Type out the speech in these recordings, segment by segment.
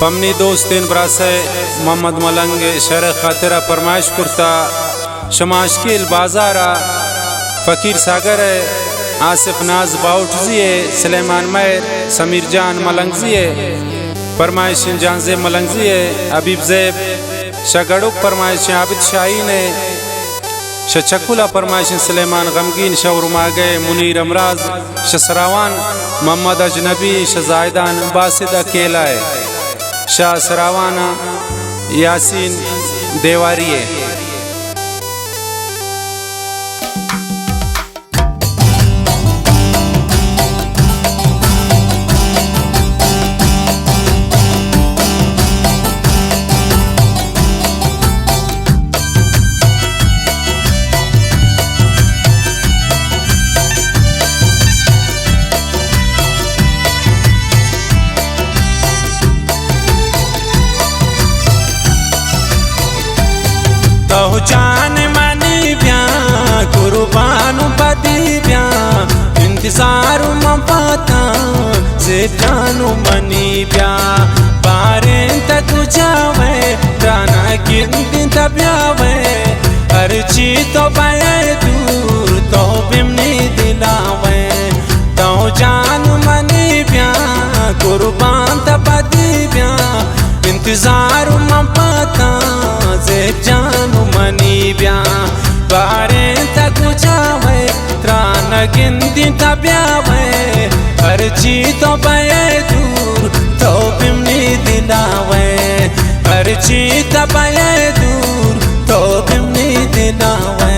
पमनी दोस्तीन ब्रासे मोहम्मद मलंग sir खातिरा फरमाइश कुर्ता शमाशकिल बाजारा फ़कीर सागर आसिफ नाज बाउटजिए सलेमान मैर समीर जान मलंगजिए फरमाइश जानजे मलंगजिए अबीब ज़ैब शगड़ुक फरमाइश आबिद शाहीन शचकुला फरमाइश सलेमान गमगीन शौरमागे मुनीर अमराज शसरावान मोहम्मद अजनबी शजायदान बासिद अकेला शाह सरावाना यासीन देवारिये तो जान मानी ब्या कुर्बान बदी ब्या इंतजार मपाता से जानू मनी ब्या बारे तक जावे राना गिनती तब्यावे हर चीज तो पाए दूर तो बिमनी दिलावे तो जान मनी ब्या कुर्बान बदी ब्या इंतजार मपाता से जानू मनी ब्या बारे तक जावे त्रान गिनती तब्यावे हर चीज तो पाए दूर तो बिमनी दिलावे हर चीज तो पाए दूर तो बिमनी दिलावे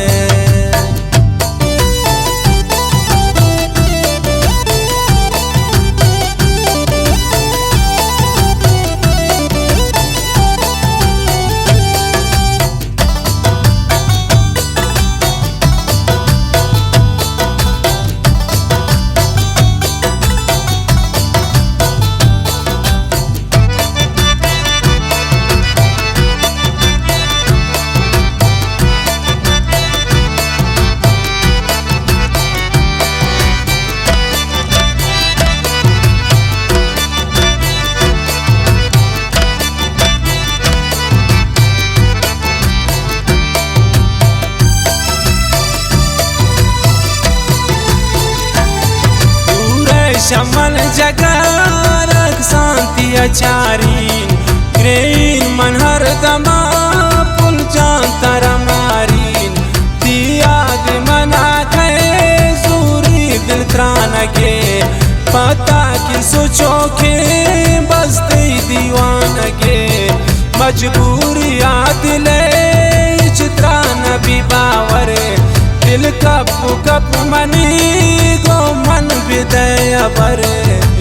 शमल जगारक शांति अचारीन ग्रेन मनहर दमा पुल जान तरमारीन दियाद मना गए सूरी दिल त्रान के पता कि सोचो के बसते दीवान के मजबूरी याद ले चित्रान भी बावर दिल कप कप मनी गो मन विदय बर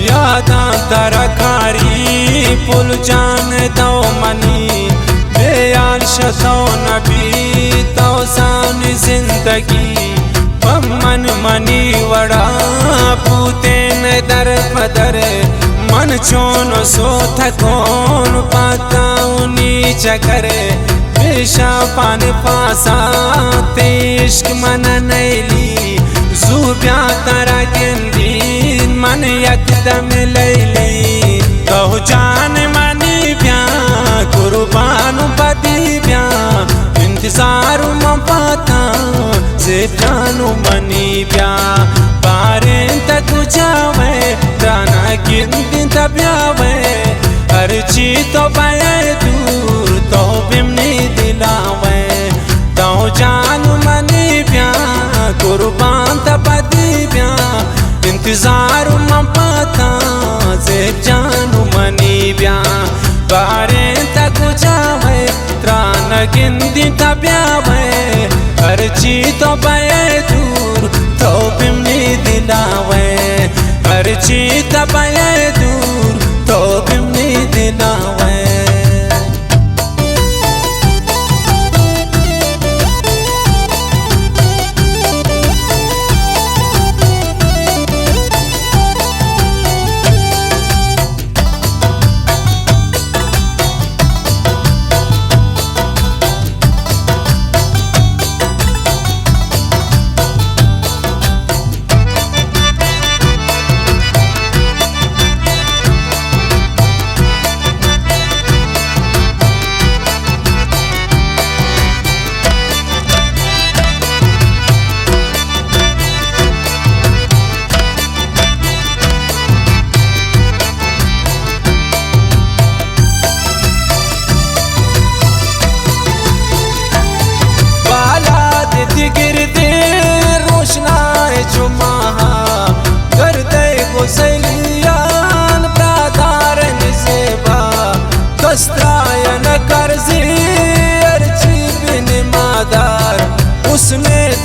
यादा तरकारी पुल जान दो मनी बेयाल शतो नबी तो सान जिंदगी मन मनी वड़ा पूते न दर पदर मन चोन सो थकोन पाता उनी चकर पेशा पान पासा तेश्क मन नैली ज़ुब्या तारा गेंदीन मन यकदम लैली तो जान मानी ब्या कुर्बान बदी ब्या इंतजार मपाता से जानू मनी ब्या बारे तक जावे राना गिनती तब्यावे हर चीज तो पाए दूर तो बिमनी दिलावे तो जानू मनी ब्या कुर्बान तबदी ब्या इंतजार मपाता से जानू मनी ब्या बारे तक जावे त्रान गिनती तब्यावे हर चीज तो पाए दूर तो बिमनी दिलावे हर चीज तो पाए दूर तो बिमनी दिलावे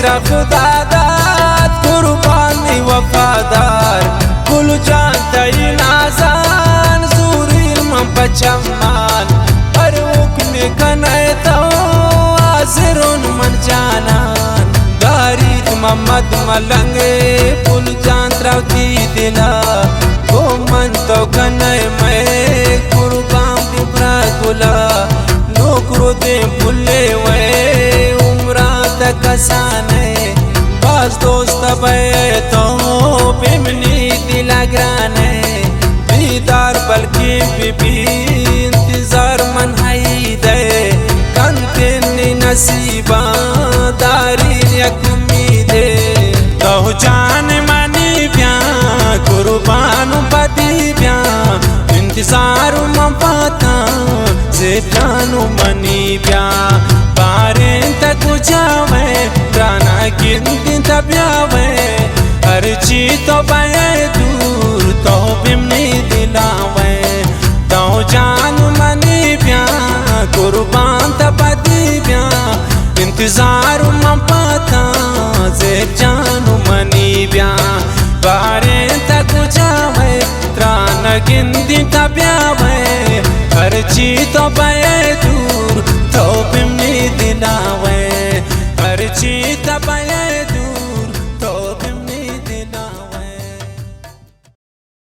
त्रा खुदा दात कुर्बानी वफादार कुल जानता ही नाजान सूरील मन पचमान हर हुक्म कनए तो आज़िरुन मन जानान गारीत मोहम्मद मलंगे पुल जान त्रावती दिला को मन तो कनए मैं कुर्बान बिबरा गुला नोकरो दे भुले वे उम्रा तक आसाने बाज दोस्त बे तो बिमनी दिला ग्राने दीदार बल्कि बीबी इंतजार मन हाई दे कंतेनी नसीबा दारी यक उम्मीदे तो जान मनी ब्या कुर्बान बदी ब्या इंतजार में पाता से जानू मनी ब्या बारे तक जावे राना गिनती तब्यावे हर चीज तो बाए दूर तो बिमनी दिलावे तो जानू मनी ब्या कुर्बान तबदी ब्या इंतजार में पाता से जानू मनी ब्या बारे तक जावे त्राना गिनती तब्यावे हर चीज तो बाए दूर तो बिमनी दिलावे हर चीज तो बाए